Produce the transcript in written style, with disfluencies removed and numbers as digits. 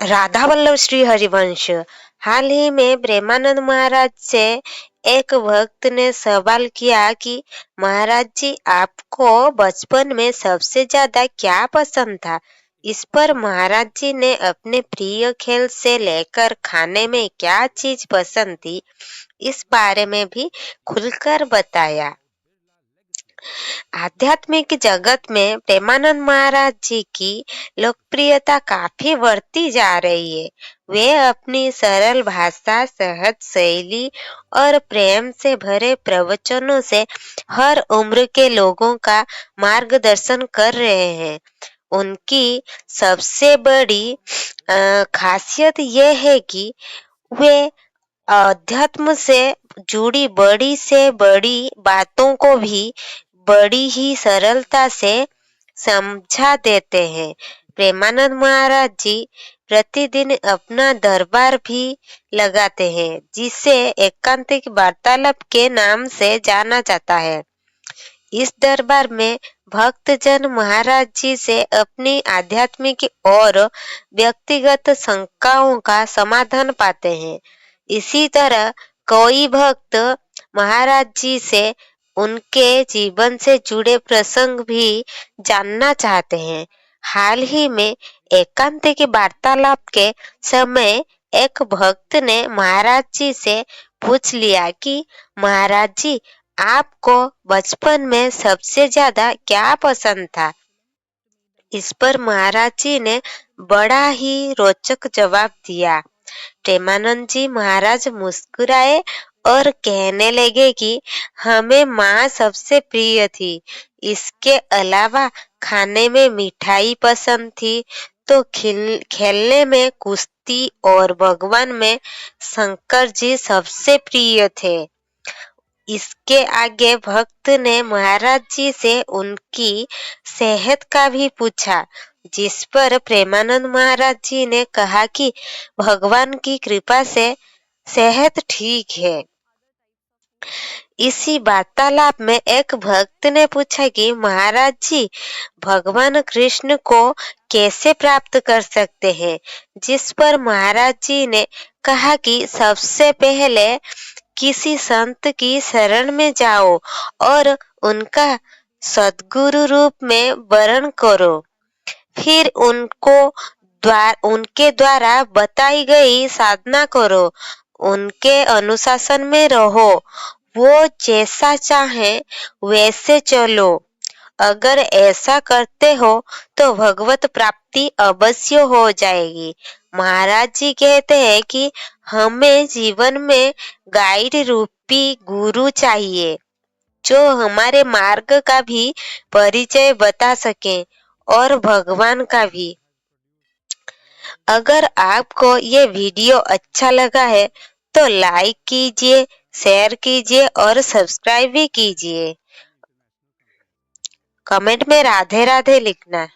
राधा वल्लभ श्री हरिवंश। हाल ही में प्रेमानंद महाराज से एक भक्त ने सवाल किया कि महाराज जी, आपको बचपन में सबसे ज्यादा क्या पसंद था। इस पर महाराज जी ने अपने प्रिय खेल से लेकर खाने में क्या चीज पसंद थी, इस बारे में भी खुलकर बताया। आध्यात्मिक जगत में प्रेमानंद महाराज जी की लोकप्रियता काफी बढ़ती जा रही है। वे अपनी सरल भाषा, सहज शैली और प्रेम से भरे प्रवचनों से हर उम्र के लोगों का मार्गदर्शन कर रहे हैं। उनकी सबसे बड़ी खासियत यह है कि वे अध्यात्म से जुड़ी बड़ी से बड़ी बातों को भी बड़ी ही सरलता से समझा देते हैं। प्रेमानंद महाराज जी प्रतिदिन अपना दरबार भी लगाते हैं, जिसे एकांतिक वार्तालाप के नाम से जाना जाता है। इस दरबार में भक्तजन महाराज जी से अपनी आध्यात्मिक और व्यक्तिगत शंकाओं का समाधान पाते हैं। इसी तरह कोई भक्त महाराज जी से उनके जीवन से जुड़े प्रसंग भी जानना चाहते हैं। हाल ही में एकांतिक वार्तालाप के समय एक भक्त ने महाराज जी से पूछ लिया कि महाराज जी, आपको बचपन में सबसे ज्यादा क्या पसंद था। इस पर महाराज जी ने बड़ा ही रोचक जवाब दिया। प्रेमानंद जी महाराज मुस्कुराए और कहने लगे कि हमें माँ सबसे प्रिय थी। इसके अलावा खाने में मिठाई पसंद थी, तो खेलने में कुश्ती और भगवान में शंकर जी सबसे प्रिय थे। इसके आगे भक्त ने महाराज जी से उनकी सेहत का भी पूछा, जिस पर प्रेमानंद महाराज जी ने कहा कि भगवान की कृपा से सेहत ठीक है। इसी वार्तालाप में एक भक्त ने पूछा कि महाराज जी, भगवान कृष्ण को कैसे प्राप्त कर सकते हैं। जिस पर महाराज जी ने कहा कि सबसे पहले किसी संत की शरण में जाओ और उनका सद्गुरु रूप में वरण करो। फिर उनके द्वारा बताई गई साधना करो, उनके अनुशासन में रहो, वो जैसा चाहे वैसे चलो। अगर ऐसा करते हो तो भगवत प्राप्ति अवश्य हो जाएगी। महाराज जी कहते हैं कि हमें जीवन में गाइड रूपी गुरु चाहिए, जो हमारे मार्ग का भी परिचय बता सके और भगवान का भी। अगर आपको ये वीडियो अच्छा लगा है तो लाइक कीजिए, शेयर कीजिए और सब्सक्राइब भी कीजिए। कमेंट में राधे राधे लिखना।